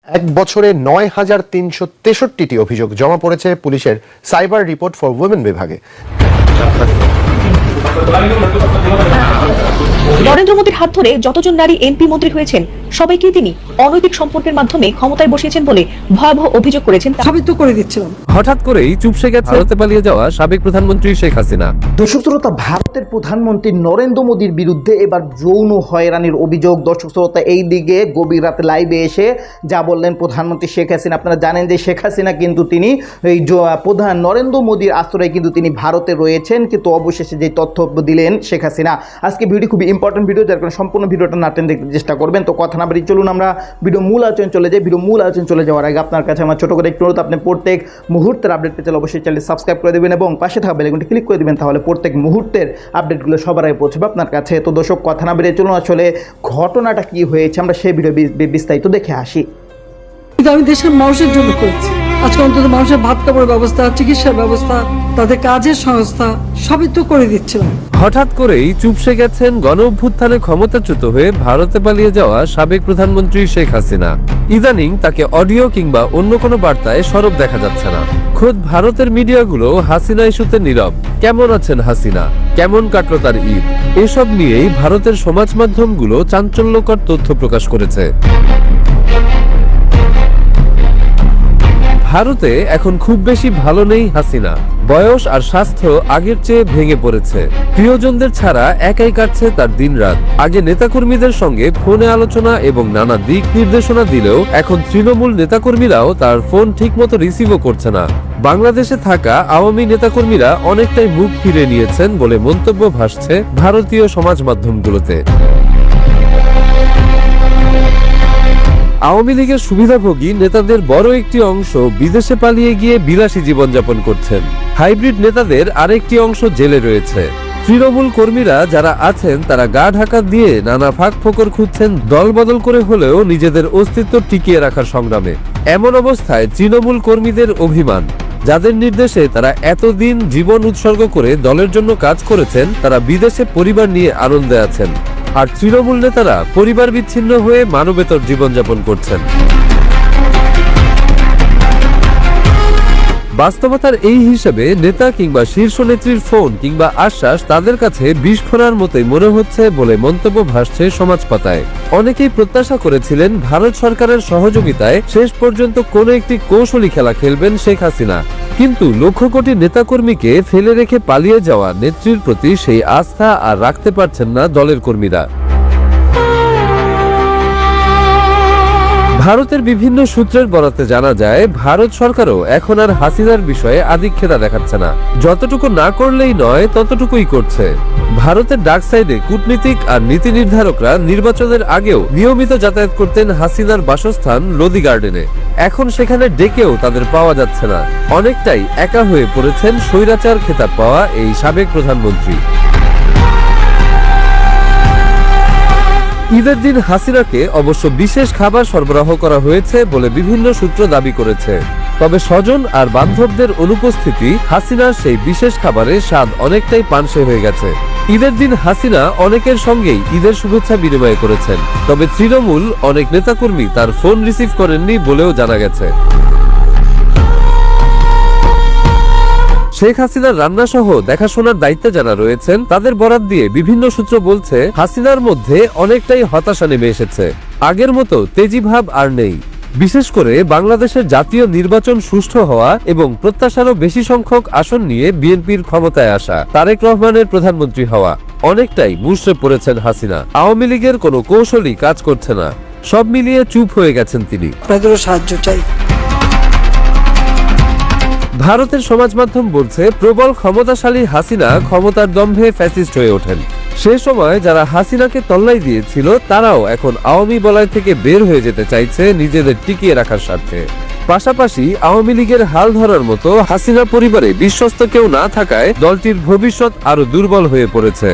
এক বছরে ৯,৩৬৩টি অভিযোগ জমা পড়েছে পুলিশের সাইবার রিপোর্ট ফর উইমেন বিভাগে। নরেন্দ্র মোদীর হাত ধরে যতজন নারী এমপি মন্ত্রী হয়েছেন সবাইকে তিনি অনৈতিক সম্পর্কের মাধ্যমে ক্ষমতায় বসিয়েছেন বলে ভয়াবহ অভিযোগ করেছেন। সাবিত করে দিচ্ছিলাম। হঠাৎ করেই চুপসে গেছে ভারতে পালিয়ে যাওয়া সাবেক প্রধানমন্ত্রী শেখ হাসিনা। দর্শক শ্রোতা, ভারতের প্রধানমন্ত্রী নরেন্দ্র মোদীর বিরুদ্ধে এবার যৌন হয়রানির অভিযোগ। দর্শক শ্রোতা, এই দিকে গভীর রাতে লাইভে এসে যা বললেন প্রধানমন্ত্রী শেখ হাসিনা। আপনারা জানেন যে শেখ হাসিনা কিন্তু তিনি এই প্রধান নরেন্দ্র মোদীর আশ্রয়ে কিন্তু তিনি ভারতে রয়েছেন, কিন্তু অবশেষে যে তথ্য দিলেন শেখ হাসিনা। আজকে ভিডিও খুবই ইম্পর্টেন্ট ভিডিও, যার কারণে সম্পূর্ণ ভিডিওটা না টেনে দেখতে চেষ্টা করবেন। তো কথা না বাড়িয়ে চলুন আমরা ভিডিও মূল আলোচনা চলে যাই। ভিডিও মূল আলোচনা চলে যাওয়ার আগে আপনার কাছে আমার ছোট করে একটু অনুরোধ, আপনি প্রত্যেক মুহূর্তের আপডেট পেতে অবশ্যই চ্যানেল সাবস্ক্রাইব করে দেবেন এবং পাশে থাকা বেল আইকনটি ক্লিক করে দেবেন, তাহলে প্রত্যেক মুহূর্তের আপডেটগুলো সবার আগে পৌঁছবে আপনার কাছে। তো দর্শক, কথা না বাড়িয়ে চলুন আসলে ঘটনাটা কি হয়েছে আমরা সেই ভিডিও বিস্তারিত দেখে আসি। কিন্তু আমি দেশের মানুষের জন্য করেছি। আজকে অন্তত মানুষের ভাত কাপড়ের ব্যবস্থা, চিকিৎসার ব্যবস্থা, তাদের কাজের সংস্থা সবই তো করে দিচ্ছিলাম। হঠাৎ করেই চুপসে গেছেন গণ অভ্যুত্থানে ক্ষমতাচ্যুত হয়ে ভারতে পালিয়ে যাওয়া সাবেক প্রধানমন্ত্রী শেখ হাসিনা। ইদানিং তাকে অডিও কিংবা অন্য কোনো বার্তায় সরব দেখা যাচ্ছে না। খোদ ভারতের মিডিয়াগুলো হাসিনা ইস্যুতে নীরব। কেমন আছেন হাসিনা, কেমন কাটলো তার ঈদ, এসব নিয়েই ভারতের সমাজ মাধ্যমগুলো চাঞ্চল্যকর তথ্য প্রকাশ করেছে। ভারতে এখন খুব বেশি ভালো নেই হাসিনা। বয়স আর স্বাস্থ্য আগের চেয়ে ভেঙে পড়েছে। প্রিয়জনদের ছাড়া একাই কাটছে তার দিনরাত। আগে নেতাকর্মীদের সঙ্গে ফোনে আলোচনা এবং নানা দিক নির্দেশনা দিলেও এখন তৃণমূল নেতাকর্মীরাও তার ফোন ঠিকমতো রিসিভও করছে না। বাংলাদেশে থাকা আওয়ামী নেতাকর্মীরা অনেকটাই মুখ ফিরে নিয়েছেন বলে মন্তব্য ভাসছে ভারতীয় সমাজ মাধ্যমগুলোতে। আওয়ামী লীগের সুবিধাভোগী নেতাদের বড় একটি অংশ বিদেশে পালিয়ে গিয়ে বিলাসী জীবনযাপন করছেন। হাইব্রিড নেতাদের আরেকটি অংশ জেলে রয়েছে। তৃণমূল কর্মীরা যারা আছেন তারা গা ঢাকা দিয়ে নানা ফাঁক ফোকর খুঁজছেন দল বদল করে হলেও নিজেদের অস্তিত্ব টিকিয়ে রাখার সংগ্রামে। এমন অবস্থায় তৃণমূল কর্মীদের অভিমান, যাদের নির্দেশে তারা এতদিন জীবন উৎসর্গ করে দলের জন্য কাজ করেছেন, তারা বিদেশে পরিবার নিয়ে আনন্দে আছেন। আর তৃণমূল নেতারা পরিবার বিচ্ছিন্ন হয়ে মানবেতর জীবনযাপন করছেন। বাস্তবতার এই হিসেবে নেতা কিংবা শীর্ষ নেত্রীর ফোন কিংবা আশ্বাস তাদের কাছে বিস্ফোরণের মতোই মনে হচ্ছে বলে মন্তব্য ভাসছে সমাজ পাতায়। অনেকেই প্রত্যাশা করেছিলেন ভারত সরকারের সহযোগিতায় শেষ পর্যন্ত কোনো একটি কৌশলী খেলা খেলবেন শেখ হাসিনা, কিন্তু লক্ষ কোটি নেতাকর্মীকে ফেলে রেখে পালিয়ে যাওয়া নেত্রীর প্রতি সেই আস্থা আর রাখতে পারছেন না দলের কর্মীরা। ভারতের বিভিন্ন সূত্রের বরাতে জানা যায়, ভারত সরকারও এখন আর হাসিনার বিষয়ে আধিক্যতা দেখাচ্ছে না। যতটুকু না করলেই নয় ততটুকুই করছে। ভারতের ডাক সাইডে কূটনীতিক আর নীতি নির্ধারকরা নির্বাচনের আগেও নিয়মিত যাতায়াত করতেন হাসিনার বাসস্থান লোদি গার্ডেনে। এখন সেখানে ডেকেও তাদের পাওয়া যাচ্ছে না। অনেকটাই একা হয়ে পড়েছেন স্বৈরাচার খেতাব পাওয়া এই সাবেক প্রধানমন্ত্রী। ঈদের দিন হাসিনাকে অবশ্য বিশেষ খাবার সরবরাহ করা হয়েছে বলে বিভিন্ন সূত্র দাবি করেছে। তবে স্বজন আর বান্ধবদের অনুপস্থিতি হাসিনার সেই বিশেষ খাবারের স্বাদ অনেকটাই পানসে হয়ে গেছে। ঈদের দিন হাসিনা অনেকের সঙ্গেই ঈদের শুভেচ্ছা বিনিময় করেছেন, তবে তৃণমূল অনেক নেতাকর্মী তার ফোন রিসিভ করেননি বলেও জানা গেছে। শেখ হাসিনার রান্না সহ দেখাশোনার দায়িত্বে যারা রয়েছেন তাদের বরাত দিয়ে বিভিন্ন সূত্র বলছে, হাসিনার মধ্যে অনেকটাই হতাশা নেমে এসেছে। আগের মতো তেজি ভাব আর নেই। বিশেষ করে বাংলাদেশের জাতীয় নির্বাচন সুষ্ঠু হওয়া এবং প্রত্যাশারও বেশি সংখ্যক আসন নিয়ে বিএনপির ক্ষমতায় আসা, তারেক রহমানের প্রধানমন্ত্রী হওয়া, অনেকটাই মুষড়ে পড়েছেন হাসিনা। আওয়ামী লীগের কোনো কৌশলই কাজ করছে না। সব মিলিয়ে চুপ হয়ে গেছেন তিনি। আপনাদেরও সাহায্য চাই। ভারতের সমাজ মাধ্যম বলছে, প্রবল ক্ষমতাশালী হাসিনা ক্ষমতার দম্ভে ফ্যাসিস্ট হয়ে ওঠেন। সে সময় যারা হাসিনাকে তল্লাই দিয়েছিল তারাও এখন আওয়ামী বলয় থেকে বের হয়ে যেতে চাইছে নিজেদের টিকিয়ে রাখার স্বার্থে। পাশাপাশি আওয়ামী লীগের হাল ধরার মতো হাসিনা পরিবারে বিশ্বস্ত কেউ না থাকায় দলটির ভবিষ্যৎ আরো দুর্বল হয়ে পড়েছে।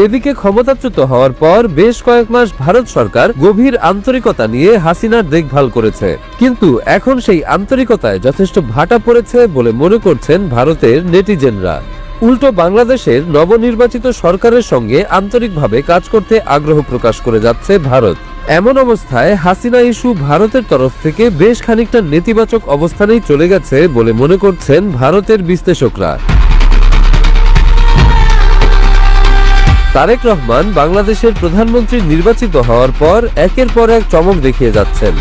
এদিকে ক্ষমতাচ্যুত হওয়ার পর বেশ কয়েক মাস ভারত সরকার গভীর আন্তরিকতা নিয়ে হাসিনার দেখভাল করেছে, কিন্তু এখন সেই আন্তরিকতায় যথেষ্ট ভাটা পড়েছে বলে মনে করছেন ভারতের নেটিজেনরা। উল্টো বাংলাদেশের নবনির্বাচিত সরকারের সঙ্গে আন্তরিকভাবে কাজ করতে আগ্রহ প্রকাশ করে যাচ্ছে ভারত। এমন অবস্থায় হাসিনা ইস্যু ভারতের তরফ থেকে বেশ খানিকটা নেতিবাচক অবস্থানেই চলে গেছে বলে মনে করছেন ভারতের বিশ্লেষকরা। তারেক রহমান বাংলাদেশের প্রধানমন্ত্রী নির্বাচিত হওয়ার পর একের পর এক চমক দেখিয়ে যাচ্ছেন।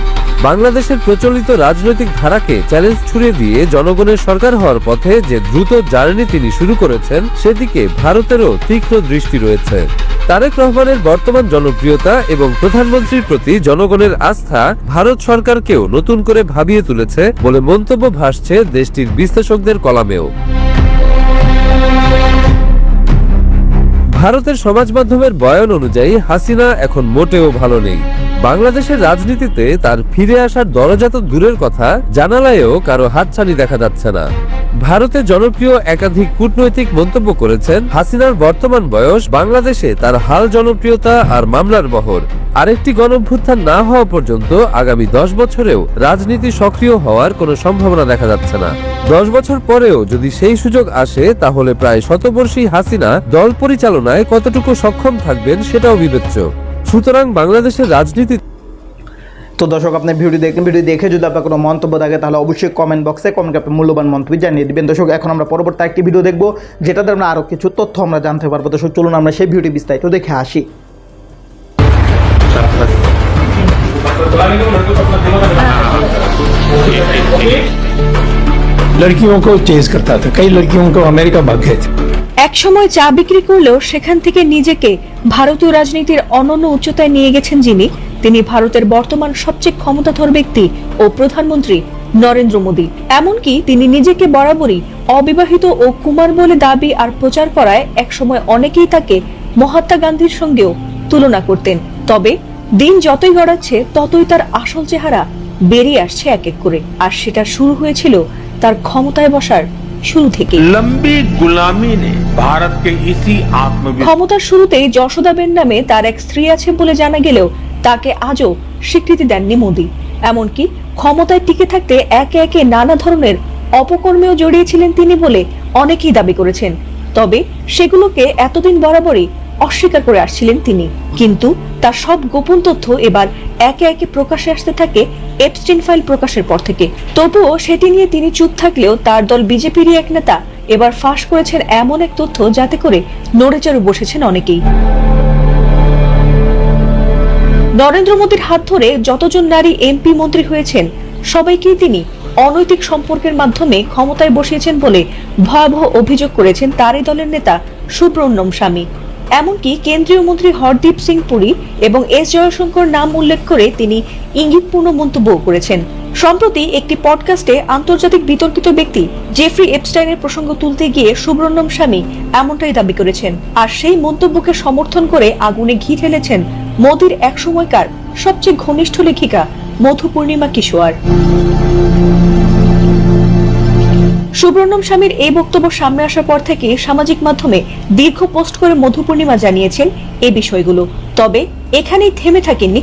বাংলাদেশের প্রচলিত রাজনৈতিক ধারাকে চ্যালেঞ্জ ছুড়ে দিয়ে জনগণের সরকার হওয়ার পথে যে দ্রুত জার্নি তিনি শুরু করেছেন সেদিকে ভারতেরও তীক্ষ্ণ দৃষ্টি রয়েছে। তারেক রহমানের বর্তমান জনপ্রিয়তা এবং প্রধানমন্ত্রীর প্রতি জনগণের আস্থা ভারত সরকারকেও নতুন করে ভাবিয়ে তুলেছে বলে মন্তব্য ভাসছে দেশটির বিশ্লেষকদের কলামেও। ভারতের সমাজ মাধ্যমের বয়ান অনুযায়ী হাসিনা এখন মোটেও ভালো নেই। বাংলাদেশের রাজনীতিতে তার ফিরে আসার দরজা তো দূরের কথা, জানালায়ও কারো হাতছানি দেখা যাচ্ছে না। ভারতে জনপ্রিয় একাধিক কূটনৈতিক মন্তব্য করেছেন হাসিনার বর্তমান বয়স, বাংলাদেশে তার হাল জনপ্রিয়তা আর মামলার বহর, আরেকটি গণঅভ্যুত্থান না হওয়া পর্যন্ত আগামী 10 বছরেও রাজনীতি সক্রিয় হওয়ার কোনো সম্ভাবনা দেখা যাচ্ছে না। 10 বছর পরেও যদি সেই সুযোগ আসে তাহলে প্রায় শতবর্ষী হাসিনা দল পরিচালনায় কতটুকু সক্ষম থাকবেন সেটাও বিবেচ্য। সুতরাং বাংলাদেশের রাজনীতি। তো দর্শক, আপনার ভিডিও দেখে যদি আপনার কোনো মন্তব্য থাকে তাহলে অবশ্যই কমেন্ট বক্সে কমেন্ট আপনার মূল্যবান মন্তব্য জানিয়ে দিবেন। দর্শক, এখন আমরা পরবর্তী একটি ভিডিও দেখবো যেটাতে আমরা আরও কিছু তথ্য আমরা জানতে পারবো। দর্শক, চলুন আমরা সেই ভিডিওটি বিস্তারিত দেখে আসি। लड़कियों को चेज करता था, कई लड़कियों को अमेरिका भाग गए थे। একসময় চা বিক্রি করলেও সেখান থেকে নিজেকে ভারতীয় রাজনীতির অনন্য উচ্চতায় নিয়ে গেছেন যিনি, তিনি ভারতের বর্তমান সবচেয়ে ক্ষমতাধর ব্যক্তি ও প্রধানমন্ত্রী নরেন্দ্র মোদী। এমনকি তিনি নিজেকে বরাবরই অবিবাহিত ও কুমার বলে দাবি আর প্রচার করায় একসময় অনেকেই তাকে মহাত্মা গান্ধীর সঙ্গেও তুলনা করতেন। তবে দিন যতই গড়াচ্ছে ততই তার আসল চেহারা বেরিয়ে আসছে এক এক করে, আর সেটা শুরু হয়েছিল তার ক্ষমতায় বসার শুরু থেকে। লম্বি গুলামি নে ভারত কে ইসি আত্মবিশ্বাস। ক্ষমতার শুরুতেই যশোদাবেন নামে তার এক স্ত্রী আছে বলে জানা গেলেও তাকে আজও স্বীকৃতি দেননি মোদী। এমনকি ক্ষমতায় টিকে থাকতে একে একে নানা ধরনের অপকর্মেও জড়িয়েছিলেন তিনি বলে অনেকেই দাবি করেছেন। তবে সেগুলোকে এতদিন বরাবরই অস্বীকার করে আসছিলেন তিনি, কিন্তু তার সব গোপন তথ্য এবার একে একে প্রকাশ্যে আসতে থাকে এপস্টিন ফাইল প্রকাশের পর থেকে। তবুও সেটি নিয়ে তিনি চুপ থাকলেও তার দল বিজেপির এক নেতা এবার ফাঁস করেছেন এমন এক তথ্য যাতে করে নড়েচড়ে বসেছেন অনেকেই। নরেন্দ্র মোদীর হাত ধরে যতজন নারী এমপি মন্ত্রী হয়েছেন সবাইকেই তিনি অনৈতিক সম্পর্কের মাধ্যমে ক্ষমতায় বসিয়েছেন বলে ভয়াবহ অভিযোগ করেছেন তারই দলের নেতা সুব্রহ্মণ্যম স্বামী। এমনকি কেন্দ্রীয় মন্ত্রী হরদীপ সিং পুরী এবং এস জয়শঙ্কর নাম উল্লেখ করে তিনি ইঙ্গিতপূর্ণ মন্তব্য করেছেন। সম্প্রতি একটি পডকাস্টে আন্তর্জাতিক বিতর্কিত ব্যক্তি জেফ্রি এপস্টাইনের প্রসঙ্গ তুলতে গিয়ে সুব্রহ্মণ্যম স্বামী এমনটাই দাবি করেছেন, আর সেই মন্তব্যকে সমর্থন করে আগুনে ঘি ঢেলেছেন মোদীর এক সময়কার সবচেয়ে ঘনিষ্ঠ লেখিকা মধুপূর্ণিমা কিশোর। সুব্রহ্মণ্যম স্বামীর এই বক্তব্য সামনে আসার পর থেকে সামাজিক মাধ্যমে দীর্ঘ পোস্ট করে মধুপূর্ণিমা জানিয়েছেন এই বিষয়গুলো। তবে এখানেই থেমে থাকেননি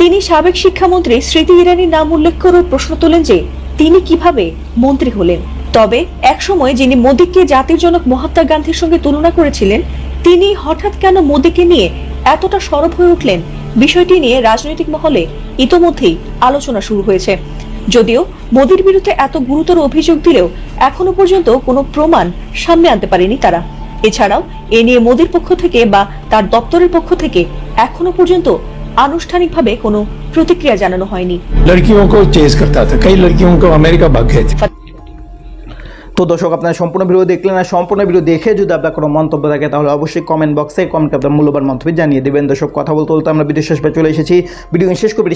তিনি সাবেক শিক্ষামন্ত্রী স্মৃতি ইরানির নাম উল্লেখ করে প্রশ্ন তোলেন যে তিনি কিভাবে মন্ত্রী হলেন। তবে একসময় যিনি মোদীকে জাতির জনক মহাত্মা গান্ধীর সঙ্গে তুলনা করেছিলেন, তিনি হঠাৎ কেন মোদীকে নিয়ে এতটা সরব হয়ে উঠলেন, বিষয়টি নিয়ে রাজনৈতিক মহলে ইতোমধ্যেই আলোচনা শুরু হয়েছে। যদিও মোদীর বিরুদ্ধে এত গুরুতর অভিযোগ দিলেও এখনো পর্যন্ত কোনো প্রমাণ সামনে আনতে পারেনি তারা। এছাড়াও এ নিয়ে মোদীর পক্ষ থেকে বা তার দপ্তরের পক্ষ থেকে এখনো পর্যন্ত আনুষ্ঠানিকভাবে কোনো প্রতিক্রিয়া জানানো হয়নি। लड़कियों को चेज करता था, कई लड़कियों को अमेरिका भाग गए थे। তো দর্শক, আপনারা সম্পূর্ণ ভিডিও দেখলেন, আর সম্পূর্ণ ভিডিও দেখে যদি আপনার কোনো মন্তব্য থাকে তাহলে অবশ্যই কমেন্ট বক্সে কমেন্ট আপনার মূল্যবান মন্তব্য জানিয়ে দেবেন। দর্শক, কথা বলতে বলতে আমরা ভিডিও শেষ পেয়ে চলে এসেছি। ভিডিও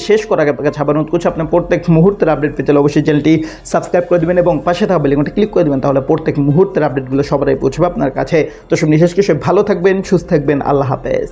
শেষ করার আগে আপনাকে ছাপানো করছি, আপনার প্রত্যেক মুহূর্তের আপডেট পেতে হলে অবশ্যই চ্যানেলটি সাবস্ক্রাইব করে দেবেন এবং পাশে থাকা বেল আইকনটি ক্লিক করে দেবেন, তাহলে প্রত্যেক মুহূর্তের আপডেটগুলো সবাই পৌঁছবে আপনার কাছে। দর্শক, বিশেষ করে ভালো থাকবেন, সুস্থ থাকবেন, আল্লাহ হাফেজ।